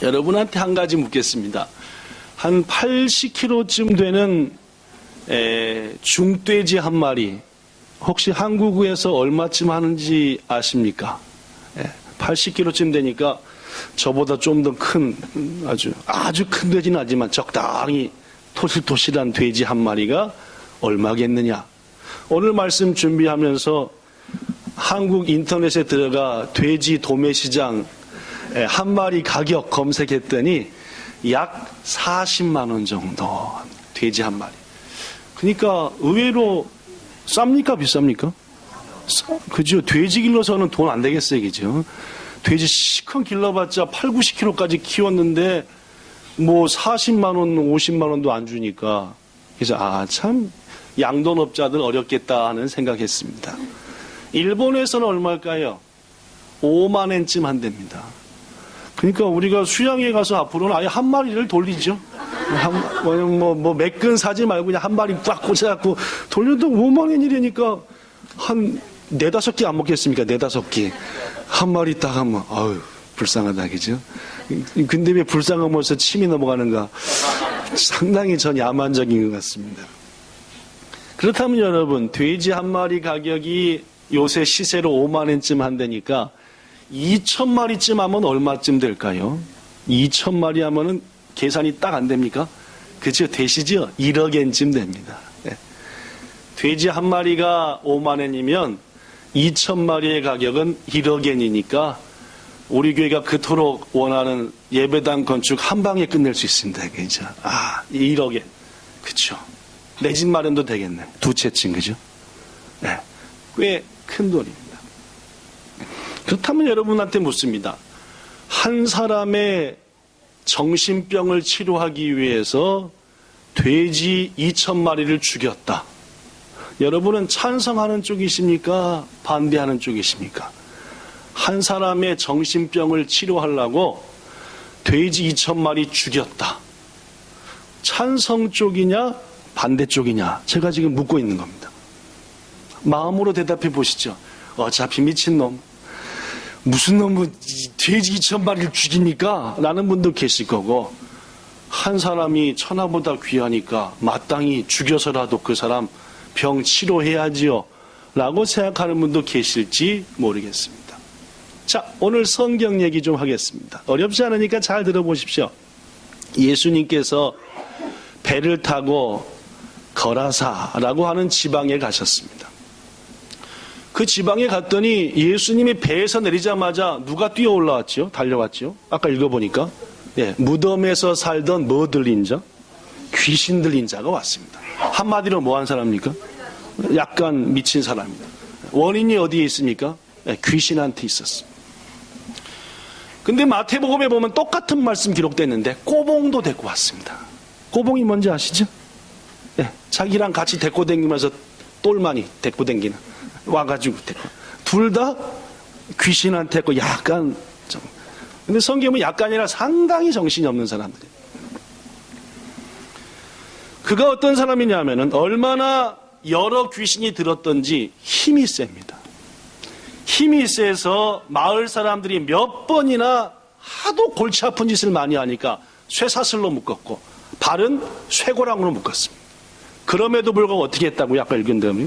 여러분한테 한 가지 묻겠습니다. 한 80kg쯤 되는 중돼지 한 마리, 혹시 한국에서 얼마쯤 하는지 아십니까? 80kg쯤 되니까 저보다 좀 더 큰, 아주 큰 돼지는 아니지만 적당히 토실토실한 돼지 한 마리가 얼마겠느냐? 오늘 말씀 준비하면서 한국 인터넷에 들어가 돼지 도매시장 한 마리 가격 검색했더니 약 40만 원 정도, 돼지 한 마리. 그러니까 의외로 쌉니까 비쌉니까? 그죠? 돼지 길러서는 돈 안 되겠어요, 그죠? 돼지 시큰 길러봤자 8, 90kg까지 키웠는데 뭐 40만 원, 50만 원도 안 주니까, 그래서 참 양돈업자들 어렵겠다 하는 생각했습니다. 일본에서는 얼마일까요? 5만 엔쯤 한답니다. 그러니까 우리가 수양에 가서 앞으로는 아예 한 마리를 돌리죠. 뭐 몇 근 사지 말고 그냥 한 마리 꽉 꽂아갖고 돌려도 5만 엔이라니까 한 4-5끼 안 먹겠습니까? 4-5끼. 한 마리 딱 하면, 아유, 불쌍하다, 그죠? 근데 왜 불쌍하면서 침이 넘어가는가? 상당히 전 야만적인 것 같습니다. 그렇다면 여러분, 돼지 한 마리 가격이 요새 시세로 5만 엔쯤 한다니까 2,000마리쯤 하면 얼마쯤 될까요? 2,000마리 하면은 계산이 딱 안 됩니까? 그죠? 되시죠? 1억 엔쯤 됩니다. 네. 돼지 한 마리가 5만 엔이면 2,000마리의 가격은 1억 엔이니까 우리 교회가 그토록 원하는 예배당 건축 한 방에 끝낼 수 있습니다. 그죠? 1억 엔. 그쵸? 내 집 마련도 되겠네. 2채 층, 그죠? 네. 꽤 큰 돈입니다. 그렇다면 여러분한테 묻습니다. 한 사람의 정신병을 치료하기 위해서 돼지 2,000마리를 죽였다. 여러분은 찬성하는 쪽이십니까? 반대하는 쪽이십니까? 한 사람의 정신병을 치료하려고 돼지 2,000마리 죽였다. 찬성 쪽이냐? 반대 쪽이냐? 제가 지금 묻고 있는 겁니다. 마음으로 대답해 보시죠. 어차피 미친놈. 무슨 놈은 돼지 2,000마리를 죽입니까? 라는 분도 계실 거고, 한 사람이 천하보다 귀하니까 마땅히 죽여서라도 그 사람 병 치료해야지요 라고 생각하는 분도 계실지 모르겠습니다. 자, 오늘 성경 얘기 좀 하겠습니다. 어렵지 않으니까 잘 들어보십시오. 예수님께서 배를 타고 거라사라고 하는 지방에 가셨습니다. 그 지방에 갔더니 예수님이 배에서 내리자마자 누가 뛰어 올라왔죠? 달려왔죠? 아까 읽어보니까 무덤에서 살던 뭐 들린 자? 귀신 들린 자가 왔습니다. 한마디로 뭐 한 사람입니까? 약간 미친 사람입니다. 원인이 어디에 있습니까? 귀신한테 있었습니다. 근데 마태복음에 보면 똑같은 말씀 기록됐는데 꼬봉도 데리고 왔습니다. 꼬봉이 뭔지 아시죠? 자기랑 같이 데리고 다니면서 똘마니 데리고 다니는 와가지고 둘 다 귀신한테 했고 약간 좀. 근데 성경은 약간이라 상당히 정신이 없는 사람들이에요. 그가 어떤 사람이냐면은 얼마나 여러 귀신이 들었던지 힘이 셉니다. 힘이 세서 마을 사람들이 몇 번이나 하도 골치 아픈 짓을 많이 하니까 쇠사슬로 묶었고 발은 쇠고랑으로 묶었습니다. 그럼에도 불구하고 어떻게 했다고요? 아까 읽은 다음에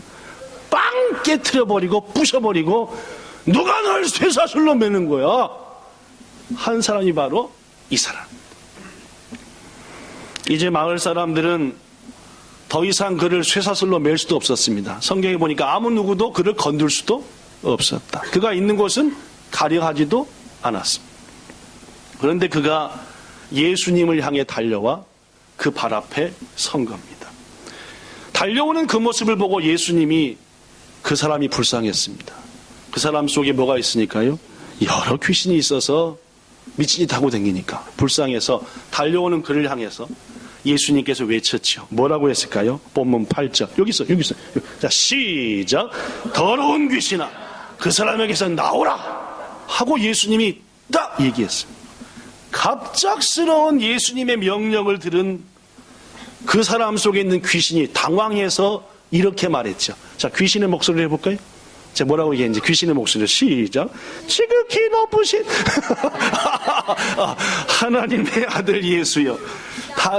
빵 깨트려버리고 부셔버리고 누가 널 쇠사슬로 매는 거야? 한 사람이 바로 이 사람. 이제 마을 사람들은 더 이상 그를 쇠사슬로 맬 수도 없었습니다. 성경에 보니까 아무 누구도 그를 건들 수도 없었다. 그가 있는 곳은 가려하지도 않았습니다. 그런데 그가 예수님을 향해 달려와 그 발 앞에 선 겁니다. 달려오는 그 모습을 보고 예수님이 그 사람이 불쌍했습니다. 그 사람 속에 뭐가 있으니까요? 여러 귀신이 있어서 미친이 타고 다니니까 불쌍해서 달려오는 그를 향해서 예수님께서 외쳤죠. 뭐라고 했을까요? 본문 8절. 여기 있어. 자, 시작. 더러운 귀신아, 그 사람에게서 나오라! 하고 예수님이 딱 얘기했습니다. 갑작스러운 예수님의 명령을 들은 그 사람 속에 있는 귀신이 당황해서 이렇게 말했죠. 자, 귀신의 목소리를 해볼까요? 제가 뭐라고 얘기했는지 귀신의 목소리로 시작. 지극히 높으신 하나님의 아들 예수여,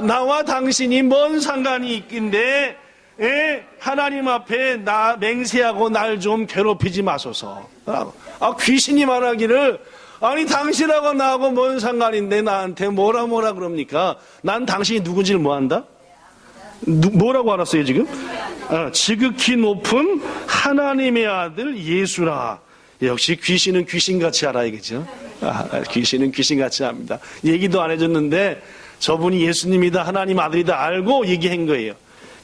나와 당신이 뭔 상관이 있긴데 하나님 앞에 나 맹세하고 날 좀 괴롭히지 마소서. 귀신이 말하기를, 아니 당신하고 나하고 뭔 상관인데 나한테 뭐라 그럽니까? 난 당신이 누군지를 뭐한다? 뭐라고 알았어요 지금? 지극히 높은 하나님의 아들 예수라. 역시 귀신은 귀신같이 알아야겠죠. 귀신은 귀신같이 압니다. 얘기도 안 해줬는데 저분이 예수님이다, 하나님 아들이다 알고 얘기한 거예요.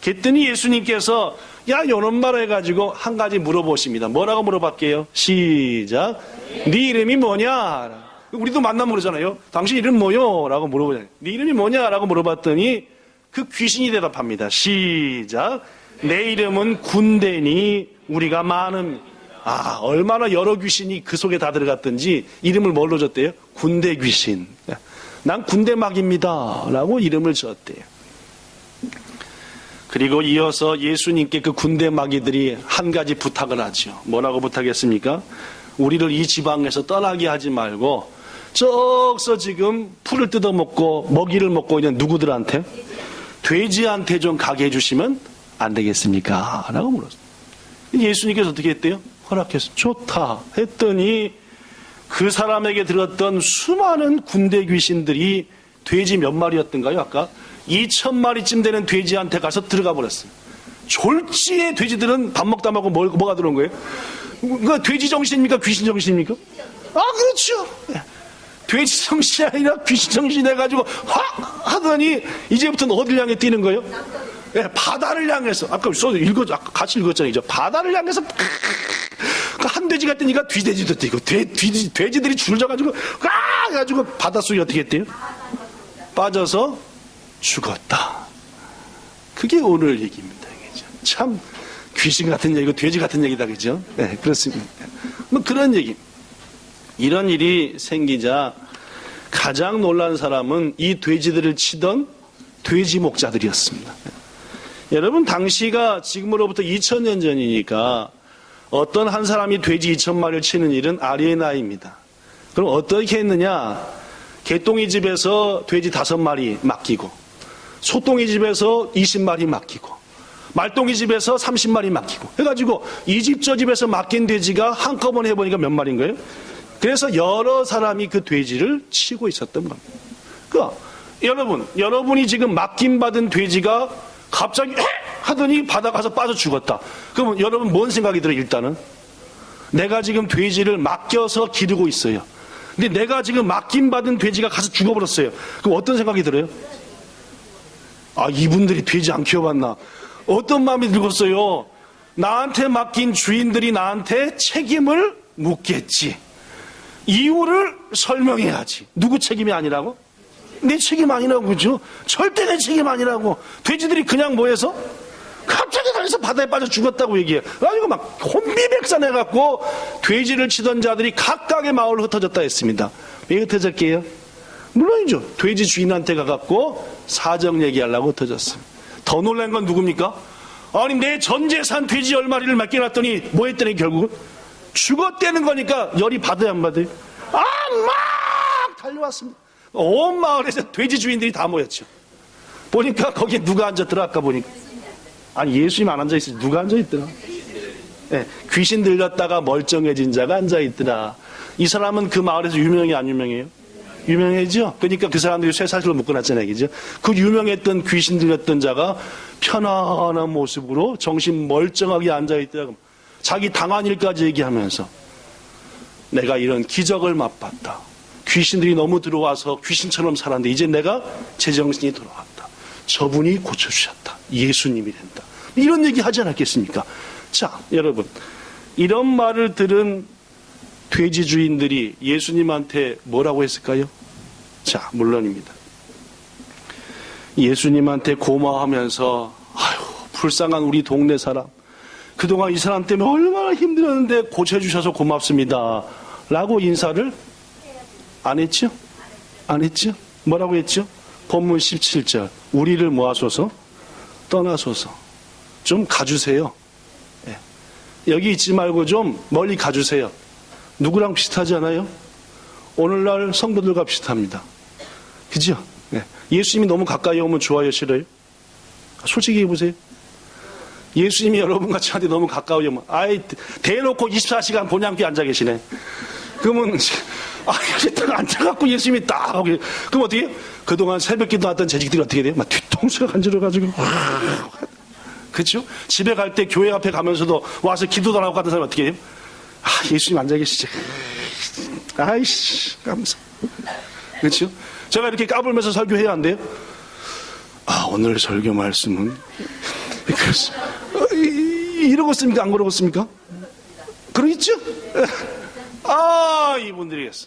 그랬더니 예수님께서 야 요런 말을 해가지고 한 가지 물어보십니다. 뭐라고 물어볼게요? 시작. 네 이름이 뭐냐? 우리도 만나면 그러잖아요. 당신 이름 뭐요? 라고 물어보잖아요. 네 이름이 뭐냐? 라고 물어봤더니 그 귀신이 대답합니다. 시작. 내 이름은 군대니 우리가 많은. 얼마나 여러 귀신이 그 속에 다 들어갔던지 이름을 뭘로 줬대요? 군대 귀신. 난 군대막입니다 라고 이름을 줬대요. 그리고 이어서 예수님께 그 군대마귀들이 한 가지 부탁을 하죠. 뭐라고 부탁했습니까? 우리를 이 지방에서 떠나게 하지 말고 저기서 지금 풀을 뜯어먹고 먹이를 먹고 있는 누구들한테? 돼지한테 좀 가게 해주시면 안 되겠습니까? 라고 물었어요. 예수님께서 어떻게 했대요? 허락했어요. 좋다 했더니 그 사람에게 들었던 수많은 군대 귀신들이 돼지 몇 마리였던가요? 아까 2,000마리쯤 되는 돼지한테 가서 들어가 버렸어요. 졸지의 돼지들은 밥 먹다 말고 뭐가 들어온 거예요? 그러니까 돼지 정신입니까? 귀신 정신입니까? 그렇죠. 돼지 정신이 아니라 귀신 정신이 돼가지고 하더니 이제부터는 어디를 향해 뛰는 거예요? 바다를 향해서. 아까 같이 읽었잖아요. 바다를 향해서 한 돼지가 뛰니까 뒤돼지도 뛰고 돼지들이 줄져가지고 해가지고 바닷속에 어떻게 했대요? 빠져서 죽었다. 그게 오늘 얘기입니다. 참 귀신 같은 얘기고 돼지 같은 얘기다, 그죠? 네, 그렇습니다. 뭐 그런 얘기. 이런 일이 생기자 가장 놀란 사람은 이 돼지들을 치던 돼지 목자들이었습니다. 여러분, 당시가 지금으로부터 2000년 전이니까 어떤 한 사람이 돼지 2000마리를 치는 일은 아리에나입니다. 그럼 어떻게 했느냐? 개똥이 집에서 돼지 5마리 맡기고, 소똥이 집에서 20마리 맡기고, 말똥이 집에서 30마리 맡기고 해가지고 이 집 저 집에서 맡긴 돼지가 한꺼번에 해보니까 몇 마리인 거예요? 그래서 여러 사람이 그 돼지를 치고 있었던 겁니다. 그러니까 여러분이 지금 맡김받은 돼지가 갑자기 하더니 바다 가서 빠져 죽었다. 그러면 여러분 뭔 생각이 들어요? 일단은 내가 지금 돼지를 맡겨서 기르고 있어요. 근데 내가 지금 맡김받은 돼지가 가서 죽어버렸어요. 그럼 어떤 생각이 들어요? 이분들이 돼지 안 키워봤나? 어떤 마음이 들겠어요? 나한테 맡긴 주인들이 나한테 책임을 묻겠지. 이유를 설명해야지. 누구 책임이 아니라고? 내 책임 아니라고, 그죠? 절대 내 책임 아니라고. 돼지들이 그냥 뭐해서? 갑자기 달려서 바다에 빠져 죽었다고 얘기해. 그래가지고 막 혼비백산해갖고 돼지를 치던 자들이 각각의 마을로 흩어졌다 했습니다. 왜 흩어졌게요? 물론이죠. 돼지 주인한테 가갖고 사정 얘기하려고 흩어졌습니다. 더 놀란 건 누굽니까? 아니 내 전 재산 돼지 10마리를 맡겨놨더니 뭐 했더니 결국은 죽었다는 거니까 열이 받아야 안 받아요? 막 달려왔습니다. 온 마을에서 돼지 주인들이 다 모였죠. 보니까 거기에 누가 앉았더라? 아까 보니까 예수님 안 앉아있어요. 누가 앉아있더라? 귀신 들렸다가 멀쩡해진 자가 앉아있더라. 이 사람은 그 마을에서 유명해 안 유명해요? 유명해죠. 그러니까 그 사람들이 쇠사슬로 묶어놨잖아요, 그죠? 그 유명했던 귀신 들렸던 자가 편안한 모습으로 정신 멀쩡하게 앉아있더라고. 자기 당한 일까지 얘기하면서 내가 이런 기적을 맛봤다. 귀신들이 너무 들어와서 귀신처럼 살았는데 이제 내가 제정신이 돌아왔다. 저분이 고쳐주셨다. 예수님이 된다. 이런 얘기 하지 않았겠습니까? 자, 여러분, 이런 말을 들은 돼지 주인들이 예수님한테 뭐라고 했을까요? 자, 물론입니다. 예수님한테 고마워하면서 불쌍한 우리 동네 사람, 그동안 이 사람 때문에 얼마나 힘들었는데 고쳐주셔서 고맙습니다 라고 인사를 안 했죠? 안 했죠? 뭐라고 했죠? 본문 17절 우리를 모아소서 떠나소서 좀 가주세요. 여기 있지 말고 좀 멀리 가주세요. 누구랑 비슷하지 않아요? 오늘날 성도들과 비슷합니다. 그죠? 네. 예수님이 너무 가까이 오면 좋아요, 싫어요? 솔직히 해보세요. 예수님이 여러분과 저한테 너무 가까이 오면, 아이, 대놓고 24시간 본향께 앉아 계시네. 그러면, 이렇게 딱 앉아갖고 예수님이 딱 하고, 그럼 어떻게 해요? 그동안 새벽 기도 하던 재직들이 어떻게 돼요? 막 뒤통수가 간지러가지고, 그렇죠? 집에 갈 때 교회 앞에 가면서도 와서 기도도 하고 가던 사람이 어떻게 해요? 예수님 앉아 계시지. 아이씨, 감사. 그렇죠? 제가 이렇게 까불면서 설교해야 안 돼요? 오늘 설교 말씀은 이러고 있습니까? 안 그러고 있습니까? 그러겠죠? 이분들이겠어.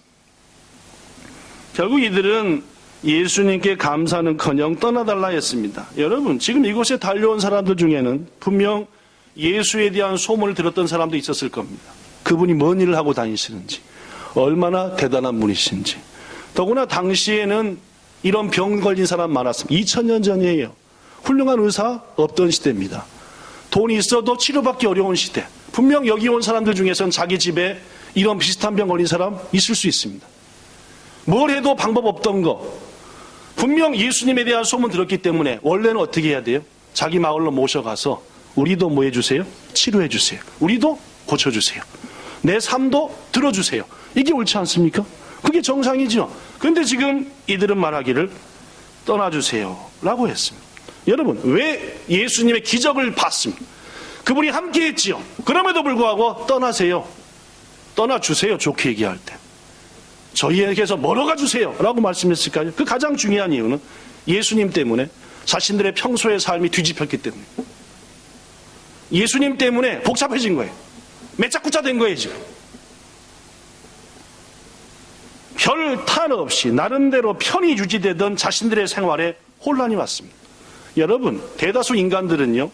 결국 이들은 예수님께 감사는커녕 떠나달라 했습니다. 여러분, 지금 이곳에 달려온 사람들 중에는 분명 예수에 대한 소문을 들었던 사람도 있었을 겁니다. 그분이 뭔 일을 하고 다니시는지, 얼마나 대단한 분이신지. 더구나 당시에는 이런 병 걸린 사람 많았습니다. 2000년 전이에요. 훌륭한 의사 없던 시대입니다. 돈이 있어도 치료받기 어려운 시대. 분명 여기 온 사람들 중에서는 자기 집에 이런 비슷한 병 걸린 사람 있을 수 있습니다. 뭘 해도 방법 없던 거. 분명 예수님에 대한 소문 들었기 때문에 원래는 어떻게 해야 돼요? 자기 마을로 모셔가서 우리도 뭐 해주세요? 치료해주세요. 우리도 고쳐주세요. 내 삶도 들어주세요. 이게 옳지 않습니까? 그게 정상이죠. 그런데 지금 이들은 말하기를 떠나주세요 라고 했습니다. 여러분, 왜 예수님의 기적을 봤습니까? 그분이 함께 했지요. 그럼에도 불구하고 떠나세요, 떠나주세요, 좋게 얘기할 때 저희에게서 멀어가 주세요 라고 말씀했을까요? 그 가장 중요한 이유는 예수님 때문에 자신들의 평소의 삶이 뒤집혔기 때문에, 예수님 때문에 복잡해진 거예요. 매짜꾸짜 된 거예요. 지금 별 탈 없이 나름대로 편히 유지되던 자신들의 생활에 혼란이 왔습니다. 여러분, 대다수 인간들은요,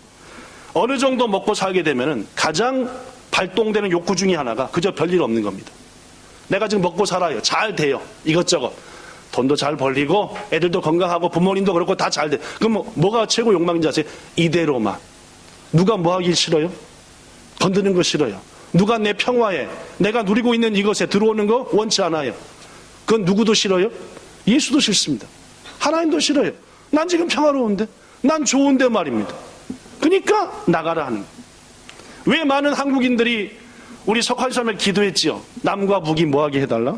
어느 정도 먹고 살게 되면은 가장 발동되는 욕구 중에 하나가 그저 별일 없는 겁니다. 내가 지금 먹고 살아요. 잘 돼요. 이것저것. 돈도 잘 벌리고 애들도 건강하고 부모님도 그렇고 다 잘 돼. 그럼 뭐가 최고 욕망인지 아세요? 이대로만. 누가 뭐 하길 싫어요? 건드는 거 싫어요. 누가 내 평화에, 내가 누리고 있는 이것에 들어오는 거 원치 않아요. 그건 누구도 싫어요? 예수도 싫습니다. 하나님도 싫어요. 난 지금 평화로운데, 난 좋은데 말입니다. 그러니까 나가라 하는 거예요. 왜 많은 한국인들이 우리 석활섬에 기도했지요? 남과 북이 뭐하게 해달라?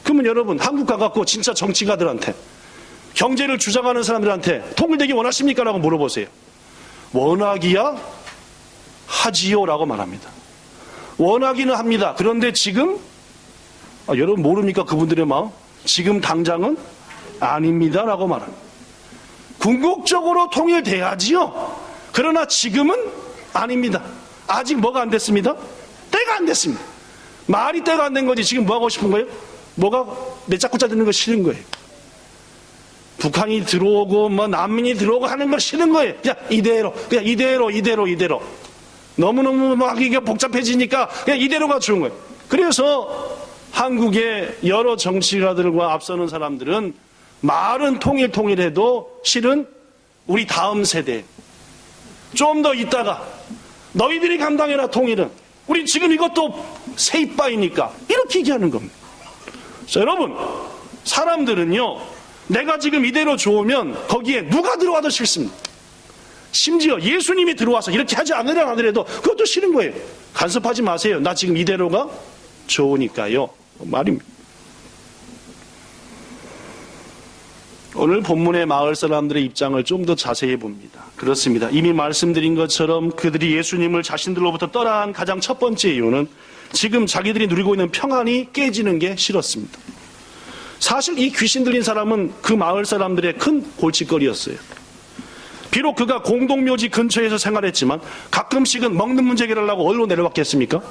그러면 여러분, 한국 가갖고 진짜 정치가들한테, 경제를 주장하는 사람들한테 통일되기 원하십니까? 라고 물어보세요. 원하기야 하지요 라고 말합니다. 원하기는 합니다. 그런데 지금 여러분 모릅니까? 그분들의 마음? 지금 당장은 아닙니다 라고 말합니다. 궁극적으로 통일돼야지요. 그러나 지금은 아닙니다. 아직 뭐가 안 됐습니다? 때가 안 됐습니다. 말이 때가 안 된 거지. 지금 뭐 하고 싶은 거예요? 뭐가 내 자꾸자 듣는 거 싫은 거예요. 북한이 들어오고 뭐 난민이 들어오고 하는 거 싫은 거예요. 그냥 이대로 너무너무 막 이게 복잡해지니까 그냥 이대로가 좋은 거예요. 그래서 한국의 여러 정치가들과 앞서는 사람들은 말은 통일해도 실은 우리 다음 세대 좀 더 있다가 너희들이 감당해라 통일은, 우리 지금 이것도 세이빠이니까 이렇게 얘기하는 겁니다. 자, 여러분, 사람들은요, 내가 지금 이대로 좋으면 거기에 누가 들어와도 싫습니다. 심지어 예수님이 들어와서 이렇게 하지 않으려 하더라도 그것도 싫은 거예요. 간섭하지 마세요. 나 지금 이대로가 좋으니까요 말입니다. 오늘 본문의 마을 사람들의 입장을 좀 더 자세히 봅니다. 그렇습니다. 이미 말씀드린 것처럼 그들이 예수님을 자신들로부터 떠난 가장 첫 번째 이유는 지금 자기들이 누리고 있는 평안이 깨지는 게 싫었습니다. 사실 이 귀신 들린 사람은 그 마을 사람들의 큰 골칫거리였어요. 비록 그가 공동묘지 근처에서 생활했지만 가끔씩은 먹는 문제 해결하려고 어디로 내려왔겠습니까?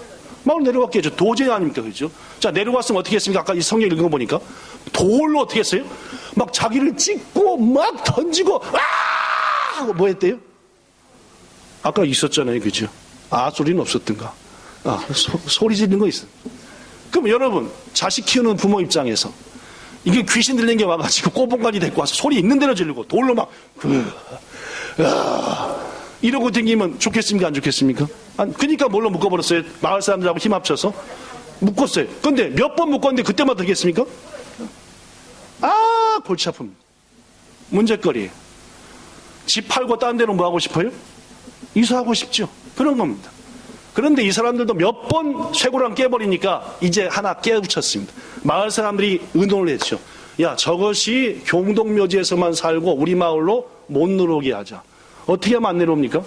마을 내려왔겠죠. 도제 아닙니까? 그죠? 자, 내려왔으면 어떻게 했습니까? 아까 이 성경 읽어보니까 돌로 어떻게 했어요? 막 자기를 찍고 막 던지고 하고 뭐 했대요? 아까 있었잖아요. 그죠? 소리는 없었던가? 소리 지르는 거 있어. 그럼 여러분, 자식 키우는 부모 입장에서 이게 귀신 들린 게 와가지고 꼬봉까지 데리고 와서 소리 있는 대로 지르고 돌로 막 이러고 다니면 좋겠습니까? 안 좋겠습니까? 그러니까 뭘로 묶어버렸어요? 마을 사람들하고 힘 합쳐서 묶었어요. 근데 몇 번 묶었는데 그때마다 되겠습니까? 골치 아픕니다. 문제거리예요. 집 팔고 딴 데로 뭐 하고 싶어요? 이사하고 싶죠. 그런 겁니다. 그런데 이 사람들도 몇 번 쇠고랑 깨버리니까 이제 하나 깨우쳤습니다. 마을 사람들이 의논을 했죠. 야, 저것이 경동묘지에서만 살고 우리 마을로 못 들어오게 하자. 어떻게 하면 안 내려옵니까?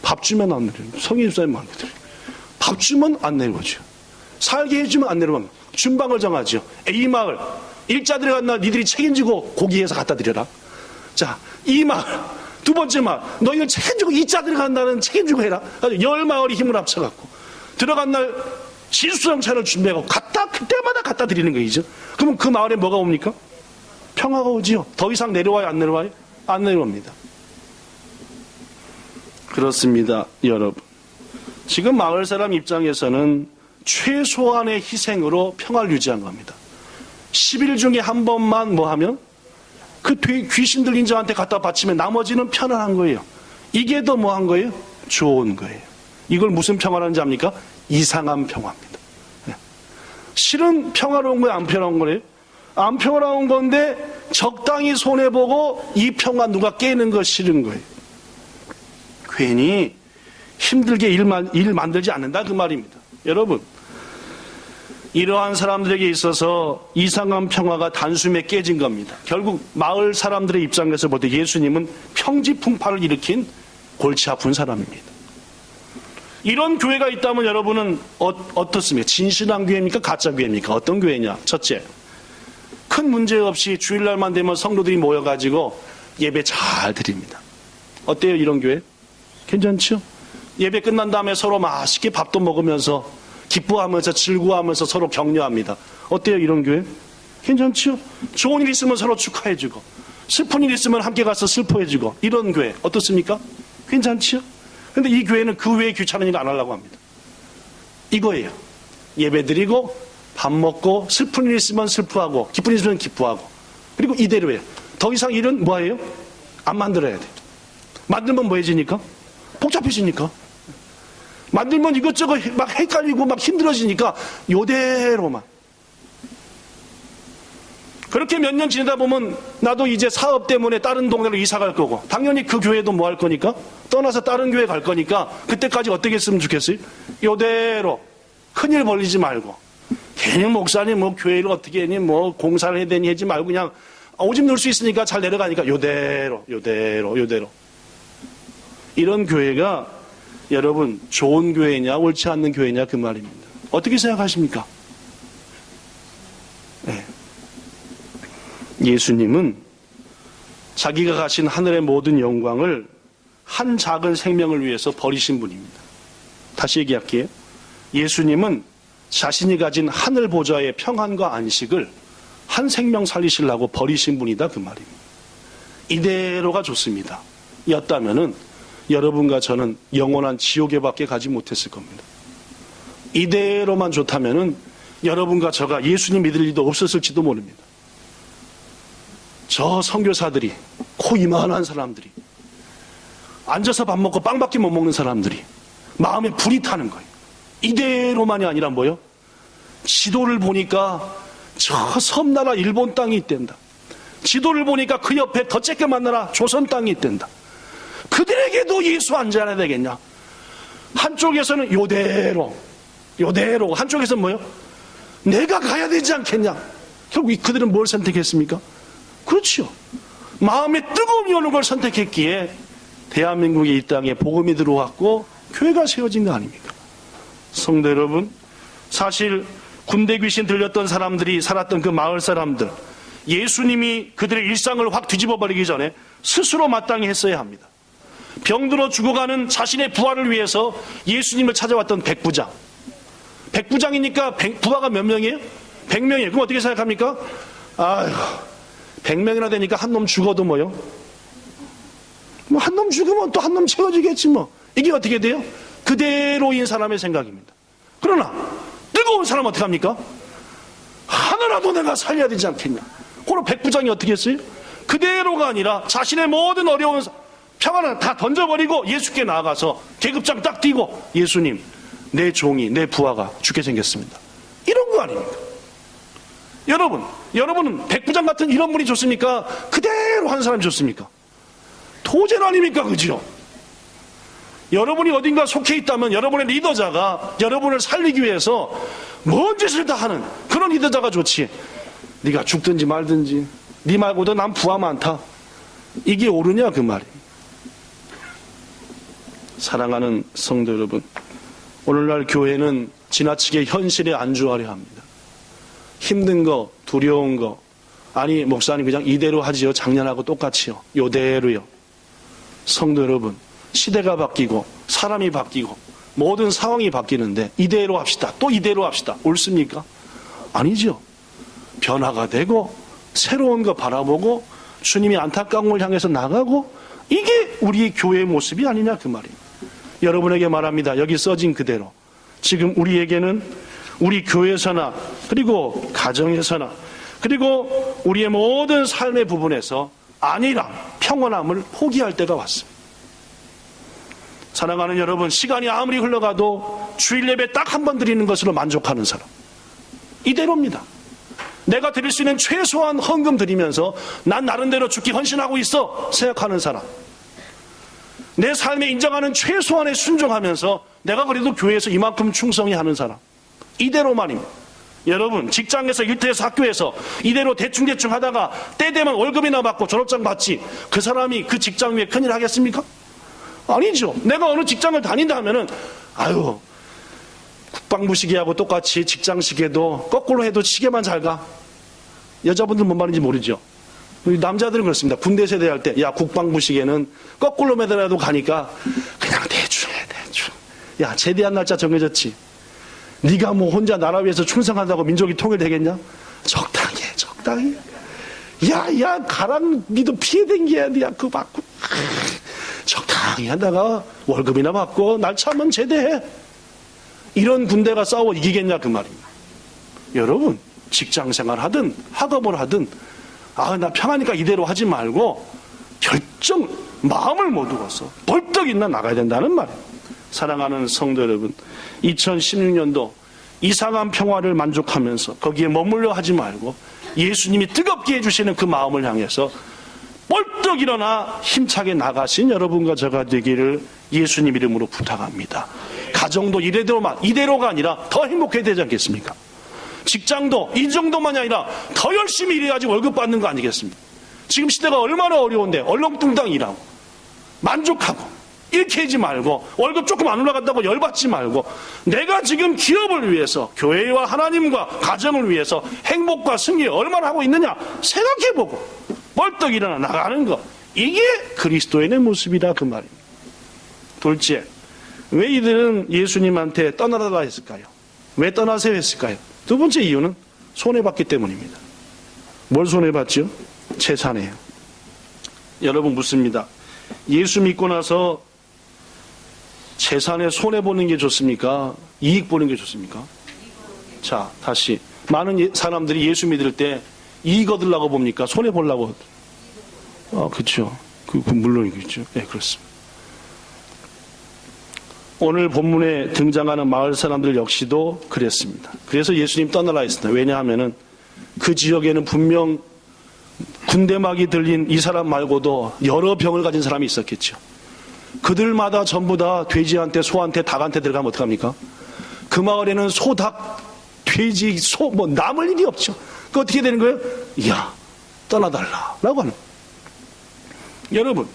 밥 주면 안 내려옵니다. 성인 집사님 말 그대로. 밥 주면 안 내려오죠. 살게 해주면 안 내려옵니다. 준방을 정하죠. 이 마을 일자 들어간 날 니들이 책임지고 고기해서 갖다 드려라. 자, 이 마을 두 번째 마을 너희는 책임지고 이자 들어간 날은 책임지고 해라. 10마을이 힘을 합쳐갖고 들어간 날 진수성찬을 준비하고 그때마다 갖다 드리는 거이죠. 그러면 그 마을에 뭐가 옵니까? 평화가 오지요. 더 이상 내려와요? 안 내려와요? 안 내려옵니다. 그렇습니다, 여러분. 지금 마을 사람 입장에서는 최소한의 희생으로 평화를 유지한 겁니다. 10일 중에 한 번만 뭐 하면 그 귀신 들린 자한테 갖다 바치면 나머지는 편안한 거예요. 이게 더 뭐 한 거예요? 좋은 거예요. 이걸 무슨 평화라는지 압니까? 이상한 평화입니다. 실은 평화로운 거예요? 안 평화로운 거예요? 안 평화로운 건데 적당히 손해보고 이 평화 누가 깨는 거 싫은 거예요. 괜히 힘들게 일 만들지 않는다 그 말입니다. 여러분, 이러한 사람들에게 있어서 이상한 평화가 단숨에 깨진 겁니다. 결국 마을 사람들의 입장에서 볼 때 예수님은 평지풍파를 일으킨 골치 아픈 사람입니다. 이런 교회가 있다면 여러분은 어떻습니까? 진실한 교회입니까? 가짜 교회입니까? 어떤 교회냐? 첫째, 큰 문제 없이 주일날만 되면 성도들이 모여가지고 예배 잘 드립니다. 어때요, 이런 교회? 괜찮죠? 예배 끝난 다음에 서로 맛있게 밥도 먹으면서 기뻐하면서 즐거워하면서 서로 격려합니다. 어때요, 이런 교회? 괜찮죠? 좋은 일 있으면 서로 축하해주고 슬픈 일 있으면 함께 가서 슬퍼해주고 이런 교회 어떻습니까? 괜찮죠? 근데 이 교회는 그 외에 귀찮은 일 안 하려고 합니다. 이거예요. 예배 드리고 밥 먹고 슬픈 일 있으면 슬퍼하고 기쁜 일 있으면 기뻐하고 그리고 이대로예요. 더 이상 일은 뭐예요? 안 만들어야 돼요. 만들면 뭐해지니까? 복잡해지니까. 만들면 이것저것 막 헷갈리고 막 힘들어지니까 요대로만. 그렇게 몇 년 지내다 보면 나도 이제 사업 때문에 다른 동네로 이사 갈 거고 당연히 그 교회도 뭐 할 거니까 떠나서 다른 교회 갈 거니까 그때까지 어떻게 했으면 좋겠어요? 요대로 큰일 벌리지 말고 괜히 목사님 뭐 교회를 어떻게 했니 뭐 공사를 해야 되니 하지 말고 그냥 오줌 넣을 수 있으니까 잘 내려가니까 요대로 이런 교회가 여러분 좋은 교회냐 옳지 않는 교회냐 그 말입니다. 어떻게 생각하십니까? 네. 예수님은 자기가 가신 하늘의 모든 영광을 한 작은 생명을 위해서 버리신 분입니다. 다시 얘기할게요. 예수님은 자신이 가진 하늘 보좌의 평안과 안식을 한 생명 살리시려고 버리신 분이다 그 말입니다. 이대로가 좋습니다. 였다면은 여러분과 저는 영원한 지옥에밖에 가지 못했을 겁니다. 이대로만 좋다면은 여러분과 저가 예수님 믿을 일도 없었을지도 모릅니다. 저 선교사들이 코 이만한 사람들이 앉아서 밥 먹고 빵밖에 못 먹는 사람들이 마음에 불이 타는 거예요. 이대로만이 아니라 뭐요? 지도를 보니까 저 섬나라 일본 땅이 있댄다. 지도를 보니까 그 옆에 더 쬐끄만 나라 조선 땅이 있댄다. 그들에게도 예수 안 전해야 되겠냐? 한쪽에서는 요대로 한쪽에서는 뭐요? 내가 가야 되지 않겠냐? 결국 그들은 뭘 선택했습니까? 그렇죠. 마음에 뜨거움이 오는 걸 선택했기에 대한민국의 이 땅에 복음이 들어왔고 교회가 세워진 거 아닙니까? 성도 여러분, 사실 군대 귀신 들렸던 사람들이 살았던 그 마을 사람들, 예수님이 그들의 일상을 확 뒤집어 버리기 전에 스스로 마땅히 했어야 합니다. 병들어 죽어가는 자신의 부하를 위해서 예수님을 찾아왔던 백부장. 백부장이니까 부하가 몇 명이에요? 100명이에요. 그럼 어떻게 생각합니까? 아휴, 100명이나 되니까 한 놈 죽어도 뭐요? 뭐 한 놈 죽으면 또 한 놈 채워지겠지 뭐. 이게 어떻게 돼요? 그대로인 사람의 생각입니다. 그러나 뜨거운 사람은 어떻게 합니까? 하나라도 내가 살려야 되지 않겠냐. 그럼 백부장이 어떻게 했어요? 그대로가 아니라 자신의 모든 어려운 평안을 다 던져버리고 예수께 나아가서 계급장 딱 띄고 예수님, 내 종이, 내 부하가 죽게 생겼습니다. 이런 거 아닙니까? 여러분은 백부장 같은 이런 분이 좋습니까? 그대로 한 사람이 좋습니까? 도제는 아닙니까? 그죠? 여러분이 어딘가 속해 있다면 여러분의 리더자가 여러분을 살리기 위해서 뭔 짓을 다 하는 그런 리더자가 좋지. 네가 죽든지 말든지 네 말고도 난 부하 많다. 이게 옳으냐 그 말이. 사랑하는 성도 여러분, 오늘날 교회는 지나치게 현실에 안주하려 합니다. 힘든 거, 두려운 거, 아니 목사님 그냥 이대로 하지요. 작년하고 똑같이요. 요대로요. 성도 여러분, 시대가 바뀌고 사람이 바뀌고 모든 상황이 바뀌는데 이대로 합시다. 또 이대로 합시다. 옳습니까? 아니죠. 변화가 되고 새로운 거 바라보고 주님이 안타까운 걸 향해서 나가고 이게 우리의 교회의 모습이 아니냐 그 말입니다. 여러분에게 말합니다. 여기 써진 그대로 지금 우리에게는 우리 교회에서나 그리고 가정에서나 그리고 우리의 모든 삶의 부분에서 안일함, 평온함을 포기할 때가 왔습니다. 사랑하는 여러분, 시간이 아무리 흘러가도 주일 예배 딱 한 번 드리는 것으로 만족하는 사람, 이대로입니다. 내가 드릴 수 있는 최소한 헌금 드리면서 난 나름대로 죽기 헌신하고 있어 생각하는 사람, 내 삶에 인정하는 최소한에 순종하면서 내가 그래도 교회에서 이만큼 충성히 하는 사람, 이대로만입니다. 여러분, 직장에서 일터에서 학교에서 이대로 대충대충 하다가 때 되면 월급이나 받고 졸업장 받지 그 사람이 그 직장 위에 큰일 하겠습니까? 아니죠. 내가 어느 직장을 다닌다 하면은 아유, 국방부 시계하고 똑같이 직장 시계도 거꾸로 해도 시계만 잘 가. 여자분들 뭔 말인지 모르죠. 남자들은 그렇습니다. 군대 세대 할 때 야, 국방부 시계는 거꾸로 매달아도 가니까 그냥 대충 해, 대충. 야, 제대한 날짜 정해졌지. 네가 뭐 혼자 나라 위해서 충성한다고 민족이 통일되겠냐? 적당히 해, 적당히. 야, 가랑 니도 피해 댕겨야 돼. 그거 받고. 적당히 하다가 월급이나 받고 날짜면 제대해. 이런 군대가 싸워 이기겠냐 그 말입니다. 여러분, 직장생활 하든 학업을 하든 나 평하니까 이대로 하지 말고 결정, 마음을 못 두고서 벌떡 일어나 나가야 된다는 말이에요. 사랑하는 성도 여러분, 2016년도 이상한 평화를 만족하면서 거기에 머물러 하지 말고 예수님이 뜨겁게 해주시는 그 마음을 향해서 벌떡 일어나 힘차게 나가신 여러분과 저가 되기를 예수님 이름으로 부탁합니다. 가정도 이대로가 아니라 더 행복해야 되지 않겠습니까? 직장도 이 정도만이 아니라 더 열심히 일해야지 월급 받는 거 아니겠습니까? 지금 시대가 얼마나 어려운데 얼렁뚱땅 일하고 만족하고 이렇게 하지 말고 월급 조금 안 올라간다고 열받지 말고 내가 지금 기업을 위해서 교회와 하나님과 가정을 위해서 행복과 승리 얼마나 하고 있느냐 생각해보고 벌떡 일어나 나가는 것, 이게 그리스도인의 모습이다 그 말입니다. 둘째, 왜 이들은 예수님한테 떠나달라 했을까요? 왜 떠나세요 했을까요? 두 번째 이유는 손해봤기 때문입니다. 뭘 손해봤죠? 재산이에요. 여러분 묻습니다. 예수 믿고 나서 재산에 손해보는 게 좋습니까? 이익 보는 게 좋습니까? 자, 다시. 많은 사람들이 예수 믿을 때 이익 얻으려고 봅니까? 손해보려고? 그렇죠. 물론이겠죠. 네, 그렇습니다. 오늘 본문에 등장하는 마을 사람들 역시도 그랬습니다. 그래서 예수님 떠나라 했습니다. 왜냐하면은 그 지역에는 분명 군대막이 들린 이 사람 말고도 여러 병을 가진 사람이 있었겠죠. 그들마다 전부 다 돼지한테, 소한테, 닭한테 들어가면 어떡합니까? 그 마을에는 소, 닭, 돼지, 소, 남을 일이 없죠. 그 어떻게 되는 거예요? 이야, 떠나달라. 라고 하는. 여러분,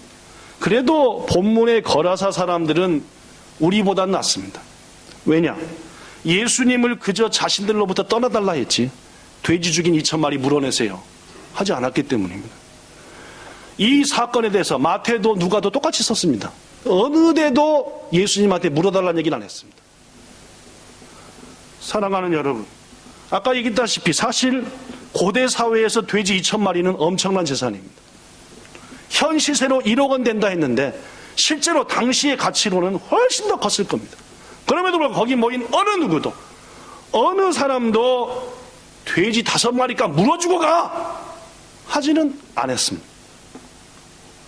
그래도 본문의 거라사 사람들은 우리보다는 낫습니다. 왜냐? 예수님을 그저 자신들로부터 떠나달라 했지 돼지 죽인 2,000마리 물어내세요 하지 않았기 때문입니다. 이 사건에 대해서 마태도 누가도 똑같이 썼습니다. 어느 데도 예수님한테 물어달라는 얘기는 안 했습니다. 사랑하는 여러분, 아까 얘기했다시피 사실 고대 사회에서 돼지 2,000마리는 엄청난 재산입니다. 현 시세로 1억 원 된다 했는데 실제로 당시의 가치로는 훨씬 더 컸을 겁니다. 그럼에도 불구하고 거기 모인 어느 누구도, 어느 사람도 돼지 5마리가 물어주고 가! 하지는 않았습니다.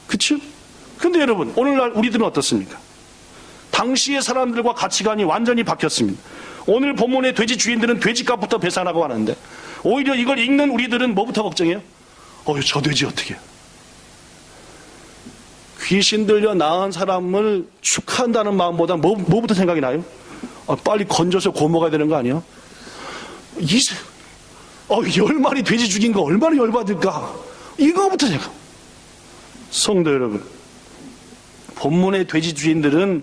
그쵸? 근데 여러분, 오늘날 우리들은 어떻습니까? 당시의 사람들과 가치관이 완전히 바뀌었습니다. 오늘 본문의 돼지 주인들은 돼지값부터 배상하고 하는데, 오히려 이걸 읽는 우리들은 뭐부터 걱정해요? 저 돼지 어떻게 해요? 귀신 들려 나은 사람을 축하한다는 마음보다 뭐부터 생각이 나요? 빨리 건져서 구워 먹어야 되는 거 아니야? 10마리 돼지 죽인 거 얼마나 열받을까? 이거부터 생각. 성도 여러분, 본문의 돼지 주인들은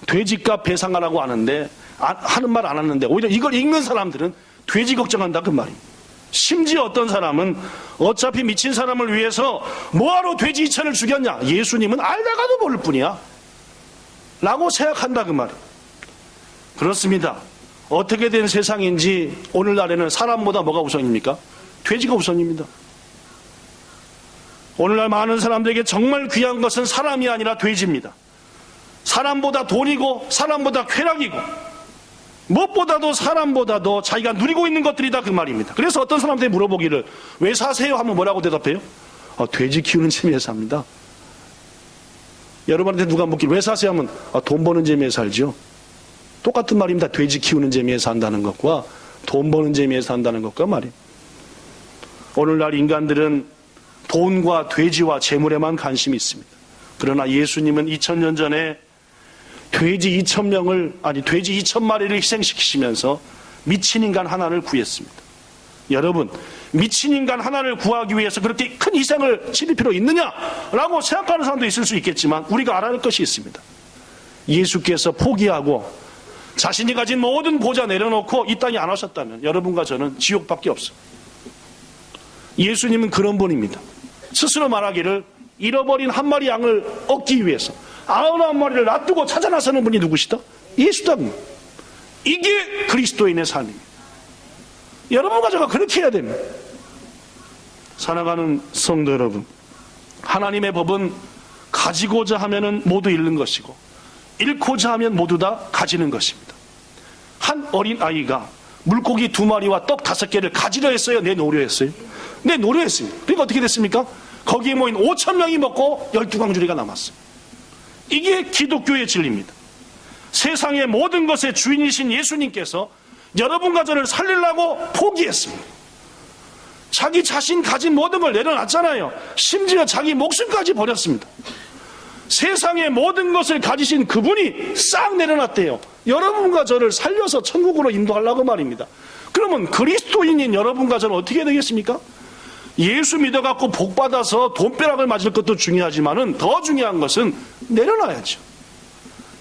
돼지값 배상하라고 하는데, 하는 말 안 하는데, 오히려 이걸 읽는 사람들은 돼지 걱정한다 그 말입니다. 심지어 어떤 사람은 어차피 미친 사람을 위해서 뭐하러 돼지 2천을 죽였냐? 예수님은 알다가도 모를 뿐이야 라고 생각한다 그 말이에요. 그렇습니다. 어떻게 된 세상인지 오늘날에는 사람보다 뭐가 우선입니까? 돼지가 우선입니다. 오늘날 많은 사람들에게 정말 귀한 것은 사람이 아니라 돼지입니다. 사람보다 돈이고 사람보다 쾌락이고 무엇보다도 사람보다도 자기가 누리고 있는 것들이다 그 말입니다. 그래서 어떤 사람들이 물어보기를 왜 사세요? 하면 뭐라고 대답해요? 돼지 키우는 재미에 삽니다. 여러분한테 누가 묻기를 왜 사세요? 하면 돈 버는 재미에 살죠. 똑같은 말입니다. 돼지 키우는 재미에 산다는 것과 돈 버는 재미에 산다는 것과 말이에요. 오늘날 인간들은 돈과 돼지와 재물에만 관심이 있습니다. 그러나 예수님은 2000년 전에 돼지 2,000마리를 희생시키시면서 미친 인간 하나를 구했습니다. 여러분, 미친 인간 하나를 구하기 위해서 그렇게 큰 희생을 치를 필요 있느냐라고 생각하는 사람도 있을 수 있겠지만 우리가 알아야 할 것이 있습니다. 예수께서 포기하고 자신이 가진 모든 보좌 내려놓고 이 땅에 안 오셨다면 여러분과 저는 지옥밖에 없어요. 예수님은 그런 분입니다. 스스로 말하기를 잃어버린 한 마리 양을 얻기 위해서 99마리를 놔두고 찾아 나서는 분이 누구시다? 예수다. 이게 그리스도인의 삶입니다. 여러분과 제가 그렇게 해야 됩니다. 살아가는 성도 여러분, 하나님의 법은 가지고자 하면 모두 잃는 것이고 잃고자 하면 모두 다 가지는 것입니다. 한 어린 아이가 물고기 2마리와 떡 5개를 가지려 했어요? 내놓으려 했어요? 내놓으려 했습니다. 그러니까 어떻게 됐습니까? 거기에 모인 5,000명이 먹고 12광주리가 남았어요. 이게 기독교의 진리입니다. 세상의 모든 것의 주인이신 예수님께서 여러분과 저를 살리려고 포기했습니다. 자기 자신 가진 모든 걸 내려놨잖아요. 심지어 자기 목숨까지 버렸습니다. 세상의 모든 것을 가지신 그분이 싹 내려놨대요. 여러분과 저를 살려서 천국으로 인도하려고 말입니다. 그러면 그리스도인인 여러분과 저는 어떻게 되겠습니까? 예수 믿어갖고 복받아서 돈벼락을 맞을 것도 중요하지만은 더 중요한 것은 내려놔야죠.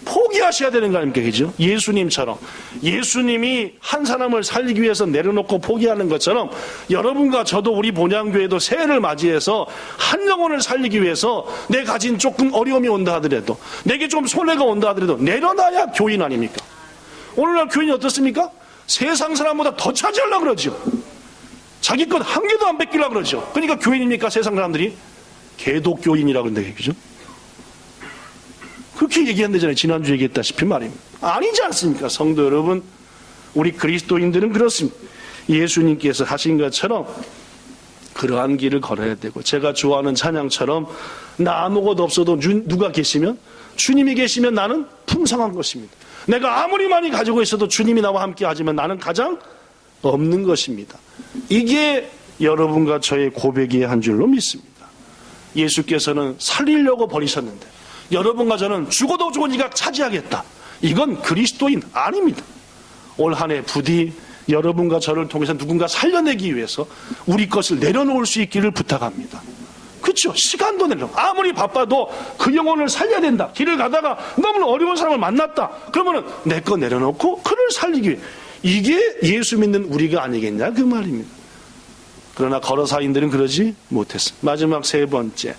포기하셔야 되는 거 아닙니까? 그죠? 예수님처럼. 예수님이 한 사람을 살리기 위해서 내려놓고 포기하는 것처럼 여러분과 저도 우리 본향교회도 새해를 맞이해서 한 영혼을 살리기 위해서 내 가진 조금 어려움이 온다 하더라도 내게 좀 손해가 온다 하더라도 내려놔야 교인 아닙니까? 오늘날 교인이 어떻습니까? 세상 사람보다 더 차지하려고 그러죠. 자기 것 한 개도 안 뺏기려고 그러죠. 그러니까 교인입니까? 세상 사람들이 개독교인이라고 그러는데 그죠? 그렇게 얘기한다잖아요. 지난주 얘기했다시피 말입니다. 아니지 않습니까? 성도 여러분, 우리 그리스도인들은 그렇습니다. 예수님께서 하신 것처럼 그러한 길을 걸어야 되고, 제가 좋아하는 찬양처럼 나 아무것도 없어도 누가 계시면, 주님이 계시면 나는 풍성한 것입니다. 내가 아무리 많이 가지고 있어도 주님이 나와 함께 하지만 나는 가장 없는 것입니다. 이게 여러분과 저의 고백이야 한 줄로 믿습니다. 예수께서는 살리려고 버리셨는데 여러분과 저는 죽어도 죽으니까 차지하겠다. 이건 그리스도인 아닙니다. 올 한 해 부디 여러분과 저를 통해서 누군가 살려내기 위해서 우리 것을 내려놓을 수 있기를 부탁합니다. 그렇죠? 시간도 내려. 아무리 바빠도 그 영혼을 살려야 된다. 길을 가다가 너무 어려운 사람을 만났다. 그러면은 내 거 내려놓고 그를 살리기 위해. 이게 예수 믿는 우리가 아니겠냐 그 말입니다. 그러나 거러사인들은 그러지 못했습니다. 마지막 세 번째,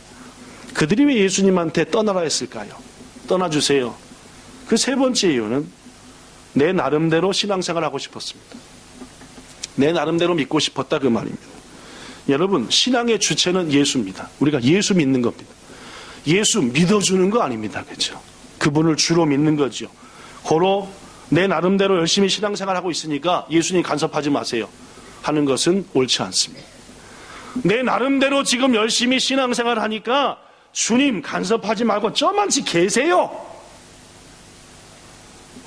그들이 왜 예수님한테 떠나라 했을까요? 떠나주세요. 그 세 번째 이유는 내 나름대로 신앙생활을 하고 싶었습니다. 내 나름대로 믿고 싶었다 그 말입니다. 여러분, 신앙의 주체는 예수입니다. 우리가 예수 믿는 겁니다. 예수 믿어주는 거 아닙니다. 그렇죠? 그분을 주로 믿는 거죠. 고로 내 나름대로 열심히 신앙생활하고 있으니까 예수님 간섭하지 마세요 하는 것은 옳지 않습니다. 내 나름대로 지금 열심히 신앙생활을 하니까 주님 간섭하지 말고 저만치 계세요.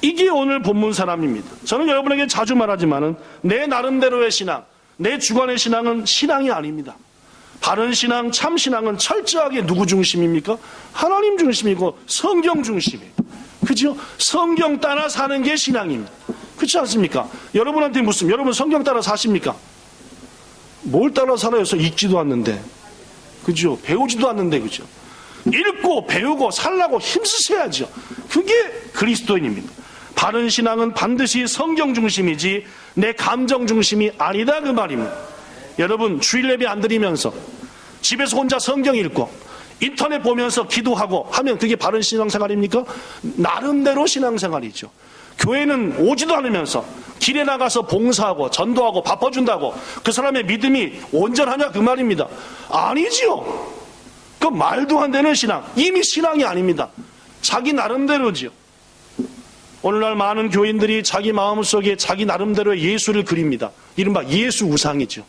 이게 오늘 본문 사람입니다. 저는 여러분에게 자주 말하지만은 내 나름대로의 신앙, 내 주관의 신앙은 신앙이 아닙니다. 바른 신앙, 참 신앙은 철저하게 누구 중심입니까? 하나님 중심이고 성경 중심이에요. 그죠? 성경 따라 사는 게 신앙입니다. 그렇지 않습니까? 여러분한테 묻습니다. 여러분 성경 따라 사십니까? 뭘 따라 살아요? 읽지도 않는데. 그죠? 배우지도 않는데, 그죠? 읽고 배우고 살라고 힘쓰셔야죠. 그게 그리스도인입니다. 바른 신앙은 반드시 성경 중심이지 내 감정 중심이 아니다, 그 말입니다. 여러분 주일 예배 안 드리면서 집에서 혼자 성경 읽고 인터넷 보면서 기도하고 하면 그게 바른 신앙생활입니까? 나름대로 신앙생활이죠. 교회는 오지도 않으면서 길에 나가서 봉사하고 전도하고 바꿔준다고 그 사람의 믿음이 온전하냐, 그 말입니다. 아니지요. 그 말도 안 되는 신앙, 이미 신앙이 아닙니다. 자기 나름대로지요. 오늘날 많은 교인들이 자기 마음속에 자기 나름대로의 예수를 그립니다. 이른바 예수 우상이죠.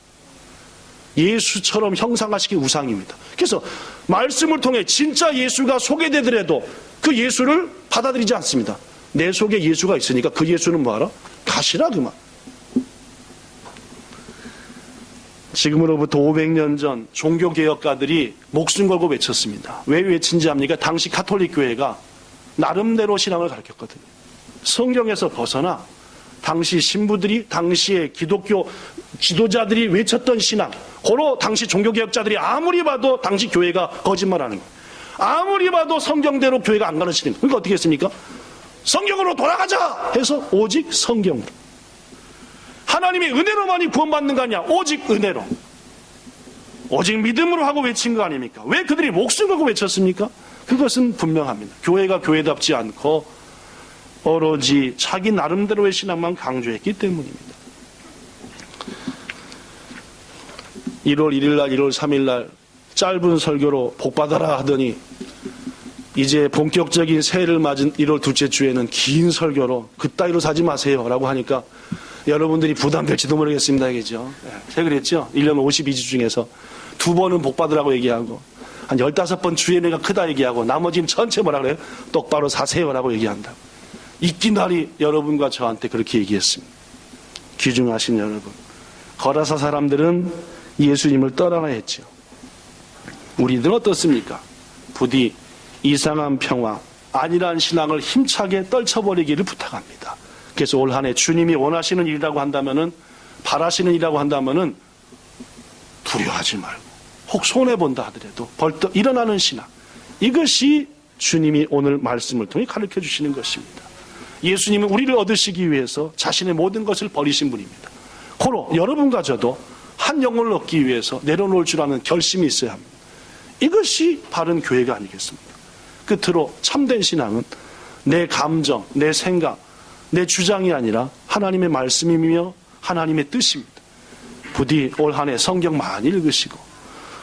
예수처럼 형상화시킨 우상입니다. 그래서 말씀을 통해 진짜 예수가 소개되더라도 그 예수를 받아들이지 않습니다. 내 속에 예수가 있으니까 그 예수는 뭐하라? 가시라, 그 말. 지금으로부터 500년 전 종교개혁가들이 목숨 걸고 외쳤습니다. 왜 외친지 압니까? 당시 가톨릭 교회가 나름대로 신앙을 가르쳤거든요. 성경에서 벗어나 당시 신부들이, 당시의 기독교 지도자들이 외쳤던 신앙, 고로 당시 종교개혁자들이 아무리 봐도 당시 교회가 거짓말하는 거예요. 아무리 봐도 성경대로 교회가 안 가는 신앙. 그러니까 어떻게 했습니까? 성경으로 돌아가자 해서 오직 성경으로. 하나님의 은혜로만이 구원받는 거 아니야. 오직 은혜로. 오직 믿음으로 하고 외친 거 아닙니까? 왜 그들이 목숨 걸고 외쳤습니까? 그것은 분명합니다. 교회가 교회답지 않고 오로지 자기 나름대로의 신앙만 강조했기 때문입니다. 1월 1일 날, 1월 3일 날 짧은 설교로 복받아라 하더니 이제 본격적인 새해를 맞은 1월 둘째 주에는 긴 설교로 그따위로 사지 마세요 라고 하니까 여러분들이 부담될지도 모르겠습니다. 그죠? 제가 그랬죠? 1년 52주 중에서 2번은 복받으라고 얘기하고 한 15번 주의 은혜가 크다 얘기하고 나머지는 전체 뭐라 그래요? 똑바로 사세요 라고 얘기한다. 이끼날이 여러분과 저한테 그렇게 얘기했습니다. 귀중하신 여러분, 거라사 사람들은 예수님을 떠나라 했죠. 우리들은 어떻습니까? 부디 이상한 평화, 안일한 신앙을 힘차게 떨쳐버리기를 부탁합니다. 그래서 올 한 해 주님이 원하시는 일이라고 한다면은, 바라시는 일이라고 한다면은 두려워하지 말고, 혹 손해본다 하더라도 벌떡 일어나는 신앙, 이것이 주님이 오늘 말씀을 통해 가르쳐 주시는 것입니다. 예수님은 우리를 얻으시기 위해서 자신의 모든 것을 버리신 분입니다. 고로 여러분과 저도 한 영혼을 얻기 위해서 내려놓을 줄 아는 결심이 있어야 합니다. 이것이 바른 교회가 아니겠습니까? 끝으로 참된 신앙은 내 감정, 내 생각, 내 주장이 아니라 하나님의 말씀이며 하나님의 뜻입니다. 부디 올 한 해 성경 많이 읽으시고,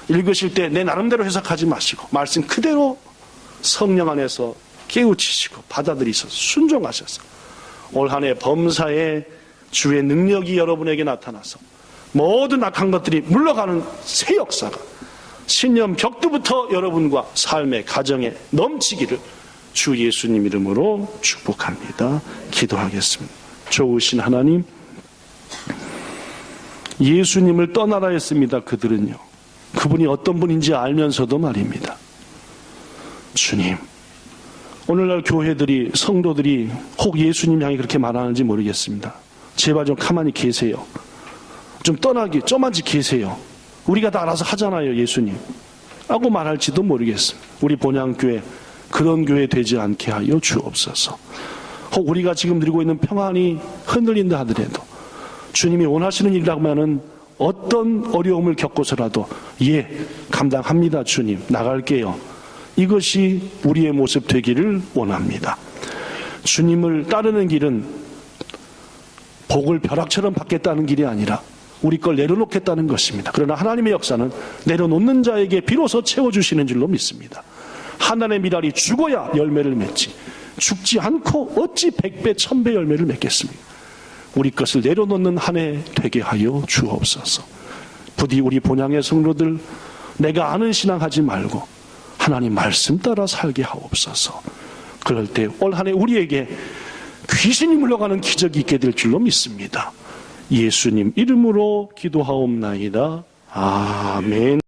읽으실 때 내 나름대로 해석하지 마시고 말씀 그대로 성령 안에서 깨우치시고 받아들이셔서 순종하셔서 올 한 해 범사에 주의 능력이 여러분에게 나타나서 모든 악한 것들이 물러가는 새 역사가 신년 벽두부터 여러분과 삶의 가정에 넘치기를 주 예수님 이름으로 축복합니다. 기도하겠습니다. 좋으신 하나님, 예수님을 떠나라 했습니다. 그들은요, 그분이 어떤 분인지 알면서도 말입니다. 주님, 오늘날 교회들이, 성도들이 혹 예수님 향해 그렇게 말하는지 모르겠습니다. 제발 좀 가만히 계세요. 좀 떠나기, 좀만지 계세요. 우리가 다 알아서 하잖아요, 예수님 라고 말할지도 모르겠습니다. 우리 본향교회 그런 교회 되지 않게 하여 주옵소서. 혹 우리가 지금 누리고 있는 평안이 흔들린다 하더라도 주님이 원하시는 일이라면은 어떤 어려움을 겪고서라도 감당합니다. 주님, 나갈게요. 이것이 우리의 모습 되기를 원합니다. 주님을 따르는 길은 복을 벼락처럼 받겠다는 길이 아니라 우리 걸 내려놓겠다는 것입니다. 그러나 하나님의 역사는 내려놓는 자에게 비로소 채워주시는 줄로 믿습니다. 하나님의 미랄이 죽어야 열매를 맺지, 죽지 않고 어찌 100배 1000배 열매를 맺겠습니까? 우리 것을 내려놓는 한 해 되게 하여 주옵소서. 부디 우리 본향의 성도들, 내가 아는 신앙하지 말고 하나님 말씀 따라 살게 하옵소서. 그럴 때 올 한 해 우리에게 귀신이 물러가는 기적이 있게 될 줄로 믿습니다. 예수님 이름으로 기도하옵나이다. 아멘.